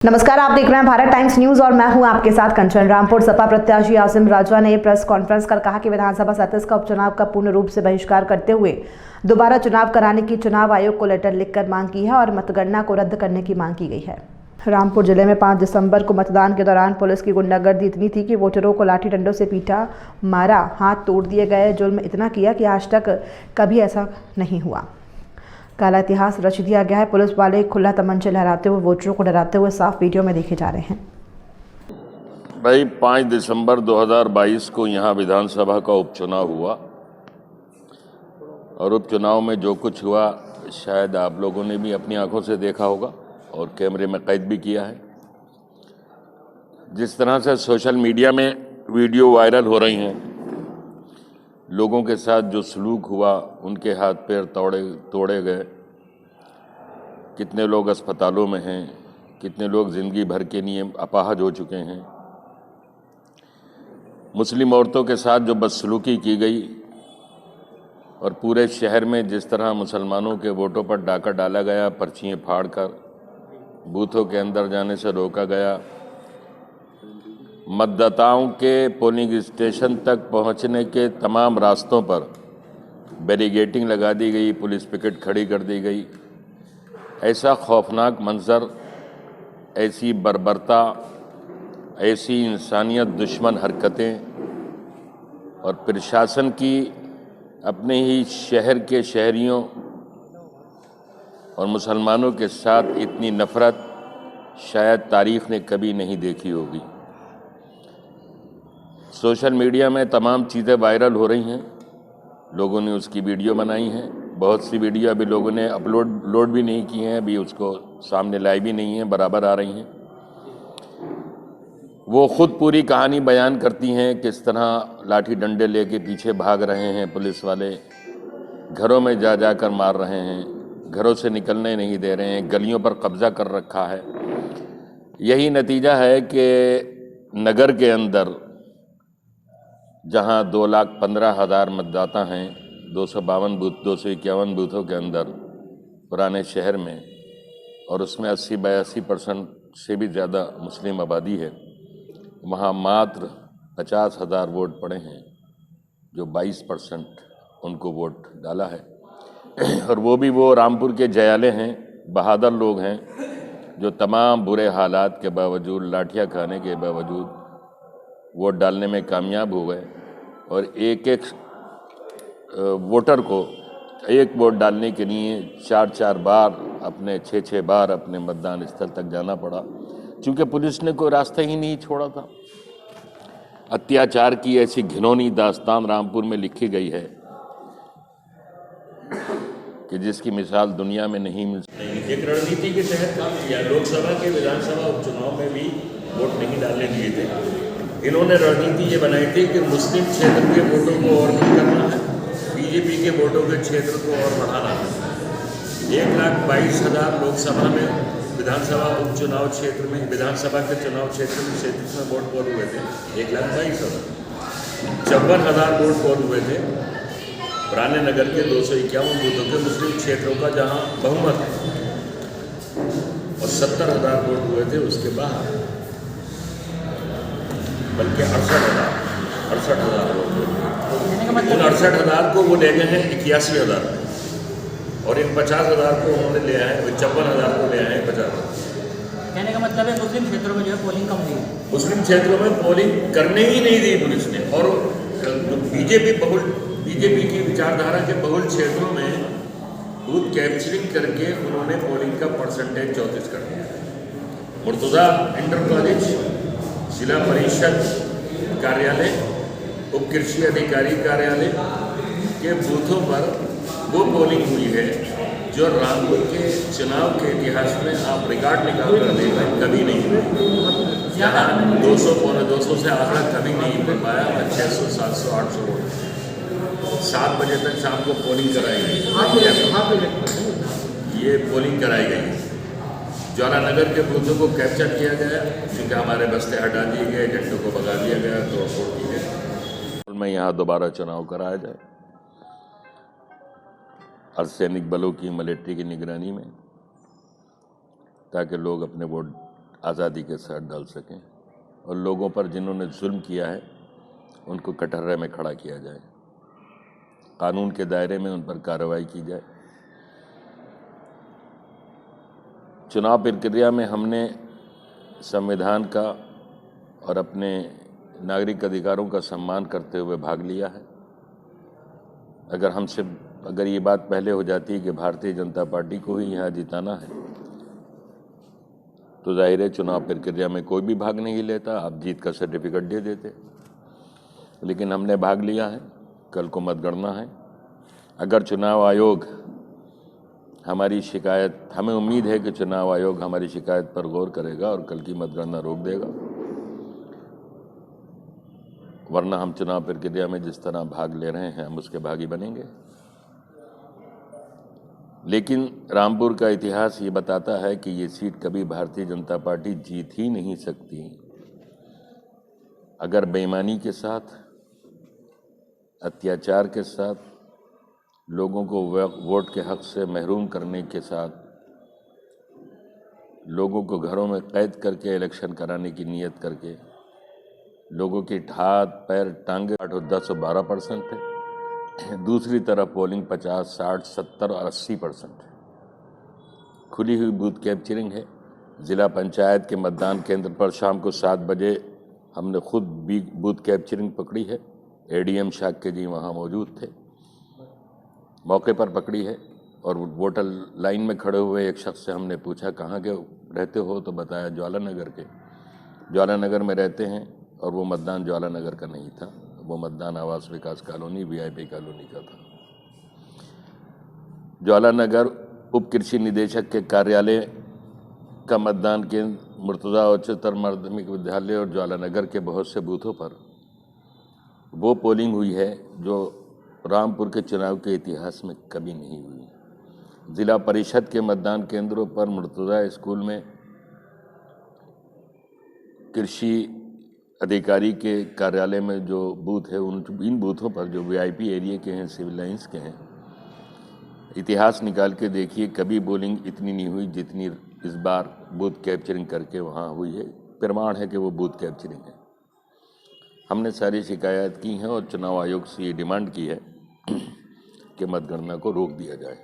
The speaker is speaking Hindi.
नमस्कार, आप देख रहे हैं भारत टाइम्स न्यूज और मैं हूं आपके साथ कंचन। रामपुर सपा प्रत्याशी आसिम राजा ने प्रेस कॉन्फ्रेंस कर कहा कि विधानसभा 37 का उपचुनाव का पूर्ण रूप से बहिष्कार करते हुए दोबारा चुनाव कराने की चुनाव आयोग को लेटर लिखकर मांग की है और मतगणना को रद्द करने की मांग की गई है। रामपुर जिले में 5 दिसंबर को मतदान के दौरान पुलिस की गुंडागर्दी इतनी थी कि वोटरों को लाठी डंडों से पीटा, मारा, हाथ तोड़ दिए गए। जुल्म इतना किया कि आज तक कभी ऐसा नहीं हुआ। काला इतिहास रच दिया गया है। पुलिस वाले खुला तमंचा लहराते हुए वोटरों को डराते हुए साफ वीडियो में देखे जा रहे हैं। भाई 5 दिसंबर 2022 को यहाँ विधानसभा का उपचुनाव हुआ और उपचुनाव में जो कुछ हुआ शायद आप लोगों ने भी अपनी आंखों से देखा होगा और कैमरे में कैद भी किया है। जिस तरह से सोशल मीडिया में वीडियो वायरल हो रही हैं, लोगों के साथ जो सलूक हुआ, उनके हाथ पैर तोड़े गए, कितने लोग अस्पतालों में हैं, कितने लोग ज़िंदगी भर के लिए अपाहज हो चुके हैं। मुस्लिम औरतों के साथ जो बदसलूकी की गई और पूरे शहर में जिस तरह मुसलमानों के वोटों पर डाका डाला गया, पर्चियाँ फाड़कर बूथों के अंदर जाने से रोका गया, मतदाताओं के पोलिंग स्टेशन तक पहुंचने के तमाम रास्तों पर बैरिकेडिंग लगा दी गई, पुलिस पिकेट खड़ी कर दी गई। ऐसा खौफनाक मंजर, ऐसी बर्बरता, ऐसी इंसानियत दुश्मन हरकतें और प्रशासन की अपने ही शहर के शहरियों और मुसलमानों के साथ इतनी नफ़रत शायद तारीख़ ने कभी नहीं देखी होगी। सोशल मीडिया में तमाम चीज़ें वायरल हो रही हैं, लोगों ने उसकी वीडियो बनाई हैं। बहुत सी वीडियो अभी लोगों ने लोड भी नहीं की हैं, अभी उसको सामने लाई भी नहीं हैं, बराबर आ रही हैं। वो ख़ुद पूरी कहानी बयान करती हैं, किस तरह लाठी डंडे लेके पीछे भाग रहे हैं पुलिस वाले, घरों में जाकर मार रहे हैं, घरों से निकलने नहीं दे रहे हैं, गलियों पर कब्ज़ा कर रखा है। यही नतीजा है कि नगर के अंदर जहां 2,15,000 मतदाता हैं, 251 बूथों के अंदर पुराने शहर में, और उसमें 80-82% से भी ज़्यादा मुस्लिम आबादी है, वहाँ मात्र 50,000 वोट पड़े हैं, जो 22% उनको वोट डाला है। और वो भी वो रामपुर के जयाले हैं, बहादुर लोग हैं, जो तमाम बुरे हालात के बावजूद, लाठियाँ खाने के बावजूद वोट डालने में कामयाब हो गए और एक वोटर को एक वोट डालने के लिए 4-4 बार, अपने 6-6 बार अपने मतदान स्थल तक जाना पड़ा, क्योंकि पुलिस ने कोई रास्ता ही नहीं छोड़ा था। अत्याचार की ऐसी घिनौनी दास्तान रामपुर में लिखी गई है कि जिसकी मिसाल दुनिया में नहीं मिल सकती। एक रणनीति के तहत काम किया। लोकसभा के विधानसभा उपचुनाव में भी वोट नहीं डालने दिए थे। इन्होंने रणनीति ये बनाई थी कि मुस्लिम क्षेत्र के वोटों को और कम करना है, बीजेपी के वोटों के क्षेत्र को और बढ़ाना है। 1,22,000 लोकसभा में, विधानसभा उपचुनाव क्षेत्र में, विधानसभा के चुनाव क्षेत्र में 37 में वोट पोल हुए थे। 1,22,000, 54,000 वोट पोल हुए थे पुराने नगर के 251 बूथों के मुस्लिम क्षेत्रों का, जहां बहुमत है, और 70,000 वोट हुए थे उसके बाहर, बल्कि 68,000 वोट हुए। उन 68,000 को वो ले गए हैं 81,000 में, और इन 50,000 को उन्होंने ले आए, 54,000 को ले आए 50,000। कहने का मतलब है मुस्लिम क्षेत्रों में जो है पोलिंग कम हुई है। मुस्लिम क्षेत्रों में पोलिंग करने ही नहीं दी पुलिस ने, और बीजेपी की विचारधारा के बहुल क्षेत्रों में बूथ कैप्चरिंग करके उन्होंने पोलिंग का परसेंटेज 34 कर दिया। मुर्तज़ा इंटर कॉलेज, जिला परिषद कार्यालय, उप कृषि अधिकारी कार्यालय के बूथों पर वो पोलिंग हुई है जो रामपुर के चुनाव के इतिहास में आप रिकॉर्ड निकाल कर देखें, कभी नहीं हुई। यहाँ 200, पौने 200 से आंकड़ा कभी नहीं मिल पाया। 600, 700, 800 वोट 7 बजे तक शाम को पोलिंग कराई गई। ये पोलिंग कराई गई। ज्वाला नगर के बूथों को कैप्चर किया गया, क्योंकि हमारे बस्ते हटा दिए गए, झंडों को भगा दिया गया, तो वोट की गई। में यहाँ दोबारा चुनाव कराया जाए अर्धसैनिक बलों की, मिलिट्री की निगरानी में, ताकि लोग अपने वोट आज़ादी के साथ डाल सकें और लोगों पर जिन्होंने जुल्म किया है उनको कटघरे में खड़ा किया जाए, कानून के दायरे में उन पर कार्रवाई की जाए। चुनाव प्रक्रिया में हमने संविधान का और अपने नागरिक अधिकारों का सम्मान करते हुए भाग लिया है। अगर ये बात पहले हो जाती है कि भारतीय जनता पार्टी को ही यहाँ जिताना है तो जाहिर है चुनाव प्रक्रिया में कोई भी भाग नहीं लेता, आप जीत का सर्टिफिकेट दे देते। लेकिन हमने भाग लिया है, कल को मतगणना है। अगर चुनाव आयोग हमारी शिकायत, हमें उम्मीद है कि चुनाव आयोग हमारी शिकायत पर गौर करेगा और कल की मतगणना रोक देगा, वरना हम चुनाव प्रक्रिया में जिस तरह भाग ले रहे हैं हम उसके भागी बनेंगे। लेकिन रामपुर का इतिहास ये बताता है कि ये सीट कभी भारतीय जनता पार्टी जीत ही नहीं सकती अगर बेईमानी के साथ, अत्याचार के साथ, लोगों को वोट के हक से महरूम करने के साथ, लोगों को घरों में कैद करके इलेक्शन कराने की नीयत करके, लोगों की हाथ पैर टांगे 10 और 12% थे, दूसरी तरफ पोलिंग 50, 60, 70 और 80% है। खुली हुई बूथ कैप्चरिंग है। ज़िला पंचायत के मतदान केंद्र पर शाम को 7 बजे हमने खुद भी बूथ कैप्चरिंग पकड़ी है। एडीएम शाक्य जी वहाँ मौजूद थे, मौके पर पकड़ी है। और वोटर लाइन में खड़े हुए एक शख्स से हमने पूछा कहाँ के रहते हो, तो बताया ज्वाला नगर के, ज्वाला नगर में रहते हैं। और वो मतदान ज्वाला नगर का नहीं था, वो मतदान आवास विकास कॉलोनी वीआईपी कॉलोनी का था। ज्वाला नगर उप कृषि निदेशक के कार्यालय का मतदान केंद्र, मुर्तज़ा उच्चतर माध्यमिक विद्यालय और ज्वाला नगर के बहुत से बूथों पर वो पोलिंग हुई है जो रामपुर के चुनाव के इतिहास में कभी नहीं हुई। ज़िला परिषद के मतदान केंद्रों पर मुर्तज़ा स्कूल में कृषि अधिकारी के कार्यालय में जो बूथ है, इन बूथों पर जो वीआईपी एरिया के हैं, सिविल लाइंस के हैं, इतिहास निकाल के देखिए कभी पोलिंग इतनी नहीं हुई जितनी इस बार बूथ कैप्चरिंग करके वहाँ हुई है। प्रमाण है कि वो बूथ कैप्चरिंग है। हमने सारी शिकायत की हैं और चुनाव आयोग से ये डिमांड की है कि मतगणना को रोक दिया जाए।